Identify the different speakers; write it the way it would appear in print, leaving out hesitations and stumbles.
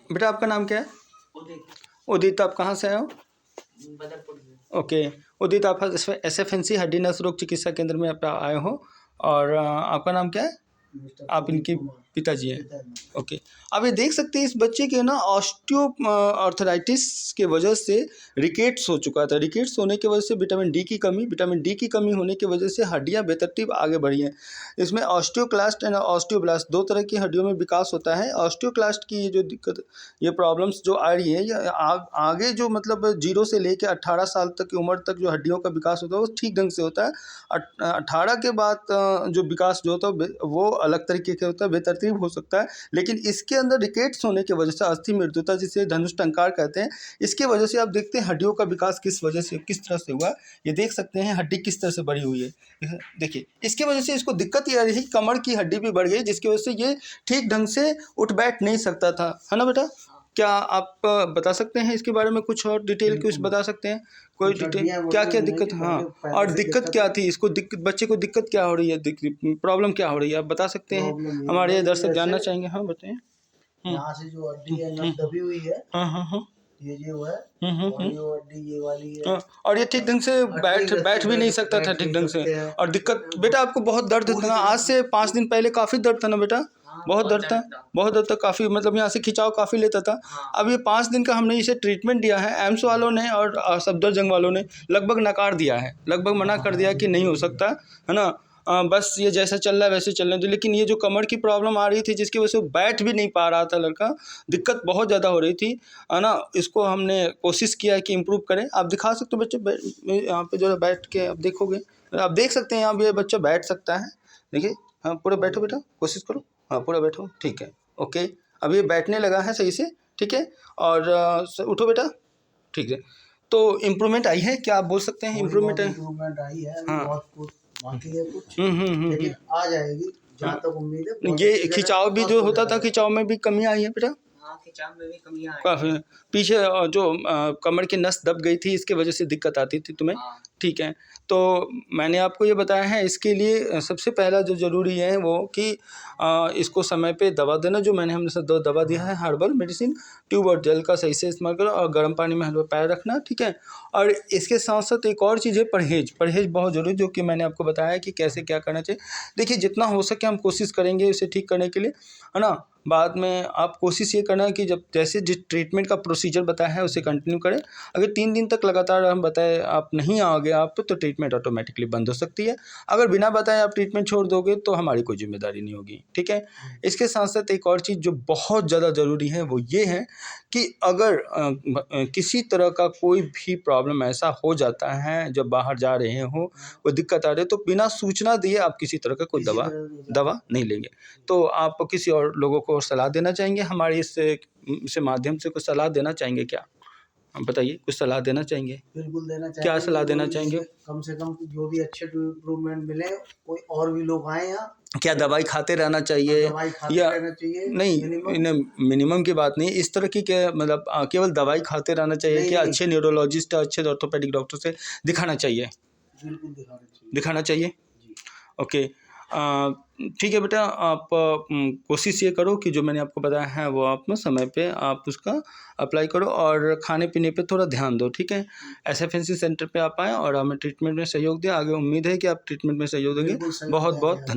Speaker 1: बेटा आपका नाम क्या है?
Speaker 2: उदित।
Speaker 1: उदित, आप कहाँ से आए हो?
Speaker 2: बदरपुर से।
Speaker 1: ओके उदित, आप SFNC हड्डी नस रोग चिकित्सा केंद्र में आप आए हो, और आपका नाम क्या है? आप इनके पिताजी हैं। ओके, अब ये देख सकते हैं इस बच्चे के ना ऑस्टियो आर्थराइटिस के वजह से रिकेट्स हो चुका था। रिकेट्स होने की वजह से विटामिन डी की कमी होने की वजह से हड्डियां बेतरतीब आगे बढ़ी हैं। इसमें ऑस्टियोक्लास्ट एंड ऑस्टियोब्लास्ट दो तरह की हड्डियों में विकास होता है। ऑस्टियोक्लास्ट की ये जो दिक्कत, ये प्रॉब्लम्स जो आ रही है, ये आगे जो मतलब 0 से लेकर 18 साल तक की उम्र तक जो हड्डियों का विकास होता है वो ठीक ढंग से होता है। 18 के बाद जो विकास जो होता है वो अलग तरीके का होता है, बेतरतीब हो सकता है। लेकिन इसके अंदर रिकेट्स होने की वजह से अस्थि मृदुता, जिसे धनुष टंकार कहते हैं, इसके वजह से आप देखते हैं हड्डियों का विकास किस वजह से, किस तरह से हुआ। ये देख सकते हैं हड्डी किस तरह से बढ़ी हुई है। देखिए इसके वजह से इसको दिक्कत ये आ रही है, कमर की हड्डी भी बढ़ गई, जिसकी वजह से ये ठीक ढंग से उठ बैठ नहीं सकता था, है ना बेटा? क्या आप बता सकते हैं इसके बारे में कुछ और डिटेल कुछ बता सकते हैं? कोई डिटेल क्या क्या दिक्कत? हाँ, और दिक्कत क्या थी इसको, बच्चे को दिक्कत क्या हो रही है, प्रॉब्लम क्या हो रही है, आप बता सकते हैं? हमारे दर्शक जानना चाहेंगे। हाँ बताएं।
Speaker 2: यहाँ से जो हड्डी है नस दबी हुई है।
Speaker 1: हाँ हाँ हाँ,
Speaker 2: ये जो है और ये हड्डी ये वाली है।
Speaker 1: और ये ठीक ढंग से बैठ भी नहीं सकता था ठीक ढंग से। और दिक्कत बेटा आपको बहुत दर्द था ना? आज से 5 दिन पहले काफ़ी दर्द था ना बेटा? बहुत दर्द था, बहुत दर्द था काफ़ी, मतलब यहाँ से खिंचाव काफ़ी लेता था। अब ये 5 दिन का हमने इसे ट्रीटमेंट दिया है, एम्स वालों ने और सफदरजंग वालों ने लगभग नकार दिया है, लगभग मना कर दिया कि नहीं हो सकता, है ना? बस ये जैसा चल रहा है वैसे चलने दो। लेकिन ये जो कमर की प्रॉब्लम आ रही थी, जिसकी वजह से वो बैठ भी नहीं पा रहा था लड़का, दिक्कत बहुत ज़्यादा हो रही थी, है ना? इसको हमने कोशिश किया है कि इम्प्रूव करें। आप दिखा सकते हो बच्चे, यहाँ पे जो है बैठ के आप देखोगे, आप देख सकते हैं यहाँ ये बच्चा बैठ सकता है। देखिए, हाँ पूरा बैठो बेटा, कोशिश करो, हाँ पूरा बैठो, ठीक है, ओके। अब ये बैठने लगा है सही से, ठीक है। और उठो बेटा, ठीक है। तो इम्प्रूवमेंट आई है, क्या आप बोल सकते हैं इम्प्रूवमेंट है?
Speaker 2: इम्प्रूवमेंट आई है,
Speaker 1: हाँ,
Speaker 2: बहुत कुछ बाकी है कुछ, लेकिन आ जाएगी जहाँ तक उम्मीद है।
Speaker 1: ये खिंचाव भी जो होता था, खिंचाव में भी कमी आई है बेटा?
Speaker 2: हाँ, खिंचाव में भी कमी आई
Speaker 1: काफ़ी पीछे जो कमर की नस दब गई थी, इसके वजह से दिक्कत आती थी तुम्हें, ठीक है। तो मैंने आपको ये बताया है, इसके लिए सबसे पहला जो ज़रूरी है वो कि इसको समय पे दवा देना, जो मैंने हमने सब दवा दिया है, हर्बल मेडिसिन, ट्यूब और जेल का सही से इस्तेमाल करो, और गर्म पानी में हल्का पैर रखना, ठीक है। और इसके साथ साथ एक और चीज़ है, परहेज़ बहुत ज़रूरी, जो कि मैंने आपको बताया है कि कैसे क्या करना चाहिए। देखिए जितना हो सके हम कोशिश करेंगे इसे ठीक करने के लिए, है ना? बाद में आप कोशिश ये करना कि जब जैसे जिस ट्रीटमेंट का प्रोसीजर बताया है उसे कंटिन्यू करें। अगर 3 दिन तक लगातार हम बताए आप नहीं आओगे आप तो ट्रीटमेंट ऑटोमेटिकली बंद हो सकती है। अगर बिना बताए आप ट्रीटमेंट छोड़ दोगे तो हमारी कोई जिम्मेदारी नहीं होगी, ठीक है। इसके साथ साथ एक और चीज़ जो बहुत ज़्यादा ज़रूरी है वो ये है कि अगर किसी तरह का कोई भी प्रॉब्लम ऐसा हो जाता है जब बाहर जा रहे हो, कोई दिक्कत आ रही है, तो बिना सूचना दिए आप किसी तरह का कोई दवा नहीं लेंगे। तो आप किसी और लोगों को सलाह देना चाहेंगे, हमारे इस माध्यम से कुछ सलाह देना चाहेंगे क्या? आप बताइए, कुछ सलाह देना चाहेंगे?
Speaker 2: बिल्कुल देना चाहेंगे।
Speaker 1: क्या सलाह देना चाहेंगे?
Speaker 2: कम से कम जो भी अच्छे इम्प्रूवमेंट मिले, कोई और भी लोग आए यहाँ।
Speaker 1: क्या दवाई खाते रहना चाहिए या
Speaker 2: रहना चाहिए?
Speaker 1: नहीं, मिनिमम की बात नहीं, इस तरह की क्या मतलब केवल दवाई खाते रहना चाहिए, क्या अच्छे न्यूरोलॉजिस्ट, अच्छे ऑर्थोपेडिक डॉक्टर से दिखाना चाहिए?
Speaker 2: बिल्कुल
Speaker 1: दिखाना चाहिए, ओके। ठीक है बेटा, आप कोशिश ये करो कि जो मैंने आपको बताया है वो आप ना समय पे आप उसका अप्लाई करो, और खाने पीने पे थोड़ा ध्यान दो, ठीक है। SFNC सेंटर पे आप आएँ और हमें ट्रीटमेंट में सहयोग दें। आगे उम्मीद है कि आप ट्रीटमेंट में सहयोग देंगे। बहुत बहुत धन्यवाद।